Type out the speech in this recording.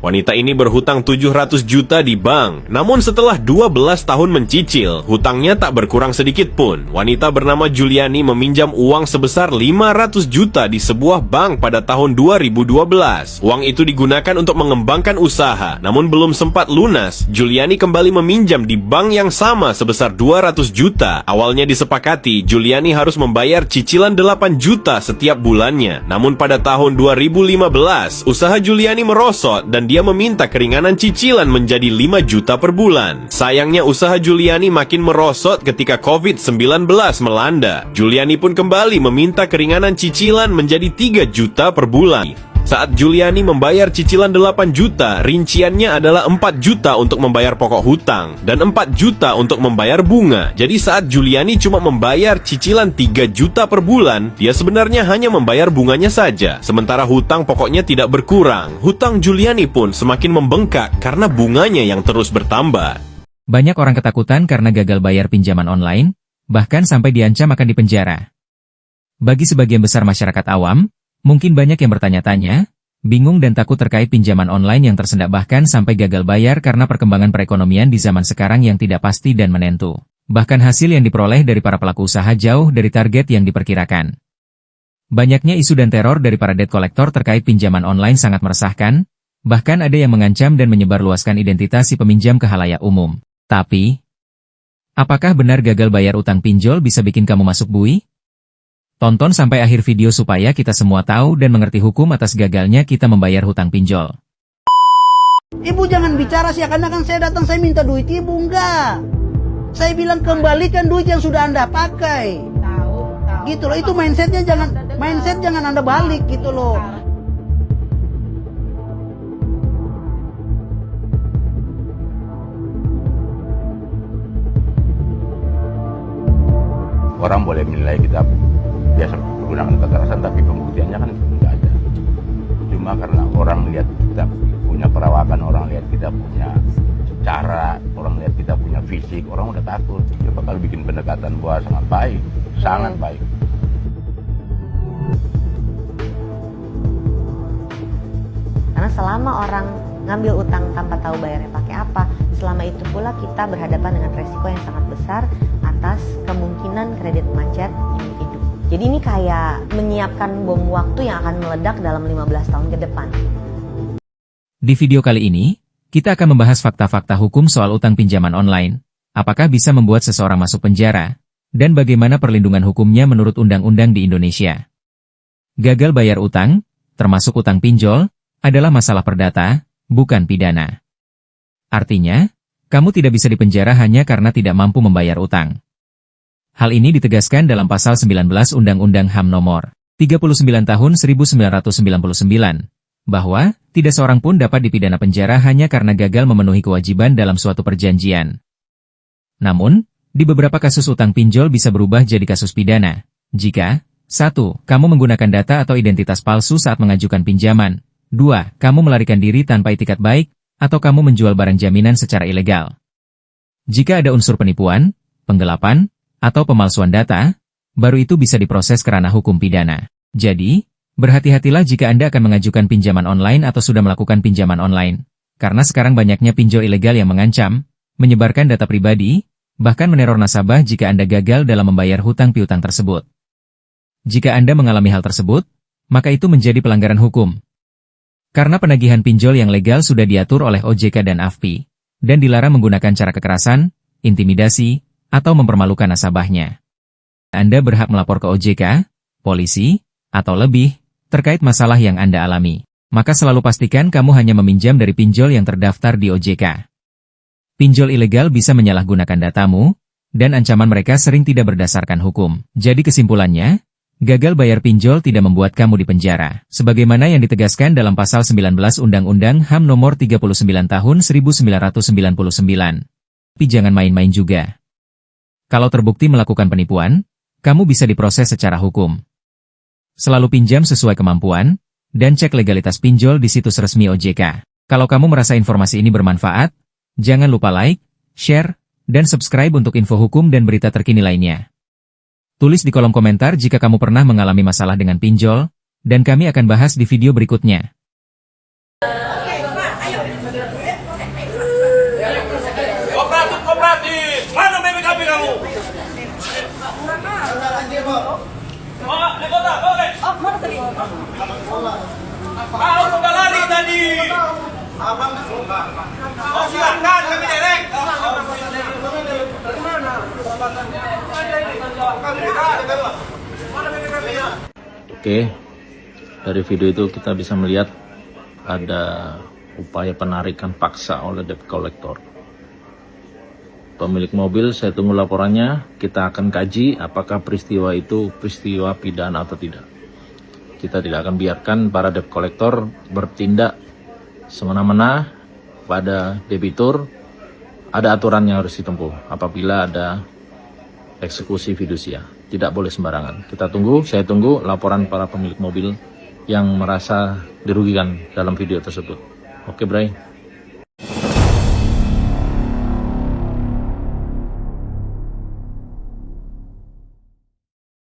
Wanita ini berhutang 700 juta di bank. Namun setelah 12 tahun mencicil, hutangnya tak berkurang sedikit pun. Wanita bernama Juliani meminjam uang sebesar 500 juta di sebuah bank pada tahun 2012. Uang itu digunakan untuk mengembangkan usaha. Namun belum sempat lunas, Juliani kembali meminjam di bank yang sama sebesar 200 juta. Awalnya disepakati, Juliani harus membayar cicilan 8 juta setiap bulannya. Namun pada tahun 2015, usaha Juliani merosot dan dia meminta keringanan cicilan menjadi 5 juta per bulan. Sayangnya usaha Juliani makin merosot ketika COVID-19 melanda. Juliani pun kembali meminta keringanan cicilan menjadi 3 juta per bulan. Saat Juliani membayar cicilan 8 juta, rinciannya adalah 4 juta untuk membayar pokok hutang dan 4 juta untuk membayar bunga. Jadi saat Juliani cuma membayar cicilan 3 juta per bulan, dia sebenarnya hanya membayar bunganya saja. Sementara hutang pokoknya tidak berkurang. Hutang Juliani pun semakin membengkak karena bunganya yang terus bertambah. Banyak orang ketakutan karena gagal bayar pinjaman online, bahkan sampai diancam akan dipenjara. Bagi sebagian besar masyarakat awam, mungkin banyak yang bertanya-tanya, bingung dan takut terkait pinjaman online yang tersendat bahkan sampai gagal bayar karena perkembangan perekonomian di zaman sekarang yang tidak pasti dan menentu. Bahkan hasil yang diperoleh dari para pelaku usaha jauh dari target yang diperkirakan. Banyaknya isu dan teror dari para debt collector terkait pinjaman online sangat meresahkan, bahkan ada yang mengancam dan menyebarluaskan identitas si peminjam ke khalayak umum. Tapi, apakah benar gagal bayar utang pinjol bisa bikin kamu masuk bui? Tonton sampai akhir video supaya kita semua tahu dan mengerti hukum atas gagalnya kita membayar hutang pinjol. Ibu jangan bicara seakan-akan saya datang saya minta duit ibu, enggak. Saya bilang kembalikan duit yang sudah Anda pakai. Gitu loh, itu mindset jangan Anda balik gitu loh. Orang boleh menilai kita biasa menggunakan kekerasan, tapi pembuktiannya kan nggak ada. Cuma karena orang lihat kita punya perawakan, orang lihat kita punya cara, orang lihat kita punya fisik, orang udah takut. Coba kalau bikin pendekatan buat sangat baik, sangat baik. Karena selama orang ngambil utang tanpa tahu bayarnya pakai apa, selama itu pula kita berhadapan dengan resiko yang sangat besar atas kemungkinan kredit macet individu. Jadi ini kayak menyiapkan bom waktu yang akan meledak dalam 15 tahun ke depan. Di video kali ini, kita akan membahas fakta-fakta hukum soal utang pinjaman online, apakah bisa membuat seseorang masuk penjara, dan bagaimana perlindungan hukumnya menurut undang-undang di Indonesia. Gagal bayar utang, termasuk utang pinjol, adalah masalah perdata, bukan pidana. Artinya, kamu tidak bisa dipenjara hanya karena tidak mampu membayar utang. Hal ini ditegaskan dalam pasal 19 Undang-Undang HAM nomor 39 tahun 1999, bahwa tidak seorang pun dapat dipidana penjara hanya karena gagal memenuhi kewajiban dalam suatu perjanjian. Namun, di beberapa kasus utang pinjol bisa berubah jadi kasus pidana, jika 1. Kamu menggunakan data atau identitas palsu saat mengajukan pinjaman, 2. Kamu melarikan diri tanpa itikat baik, atau kamu menjual barang jaminan secara ilegal. Jika ada unsur penipuan, penggelapan, atau pemalsuan data, baru itu bisa diproses ke ranah hukum pidana. Jadi, berhati-hatilah jika Anda akan mengajukan pinjaman online atau sudah melakukan pinjaman online, karena sekarang banyaknya pinjol ilegal yang mengancam, menyebarkan data pribadi, bahkan meneror nasabah jika Anda gagal dalam membayar hutang piutang tersebut. Jika Anda mengalami hal tersebut, maka itu menjadi pelanggaran hukum. Karena penagihan pinjol yang legal sudah diatur oleh OJK dan AFPI, dan dilarang menggunakan cara kekerasan, intimidasi, atau mempermalukan nasabahnya. Anda berhak melapor ke OJK, polisi, atau lebih, terkait masalah yang Anda alami. Maka selalu pastikan kamu hanya meminjam dari pinjol yang terdaftar di OJK. Pinjol ilegal bisa menyalahgunakan datamu, dan ancaman mereka sering tidak berdasarkan hukum. Jadi kesimpulannya, gagal bayar pinjol tidak membuat kamu dipenjara, sebagaimana yang ditegaskan dalam pasal 19 Undang-Undang HAM nomor 39 tahun 1999. Tapi jangan main-main juga. Kalau terbukti melakukan penipuan, kamu bisa diproses secara hukum. Selalu pinjam sesuai kemampuan, dan cek legalitas pinjol di situs resmi OJK. Kalau kamu merasa informasi ini bermanfaat, jangan lupa like, share, dan subscribe untuk info hukum dan berita terkini lainnya. Tulis di kolom komentar jika kamu pernah mengalami masalah dengan pinjol, dan kami akan bahas di video berikutnya. Oke, Bapak, ayo. Kooperatif, mana BPKB kamu? Oh, di kota, boleh. Oh, mana tadi? Kau sudah lari tadi. Oh, silakan kami derek. Oke, dari video itu kita bisa melihat ada upaya penarikan paksa oleh debt collector. Pemilik mobil, saya tunggu laporannya. Kita akan kaji apakah peristiwa itu peristiwa pidana atau tidak. Kita tidak akan biarkan para debt collector bertindak semena-mena pada debitur. Ada aturan yang harus ditempuh apabila ada eksekusi fidusia. Tidak boleh sembarangan. Saya tunggu laporan para pemilik mobil yang merasa dirugikan dalam video tersebut. Oke, Bray.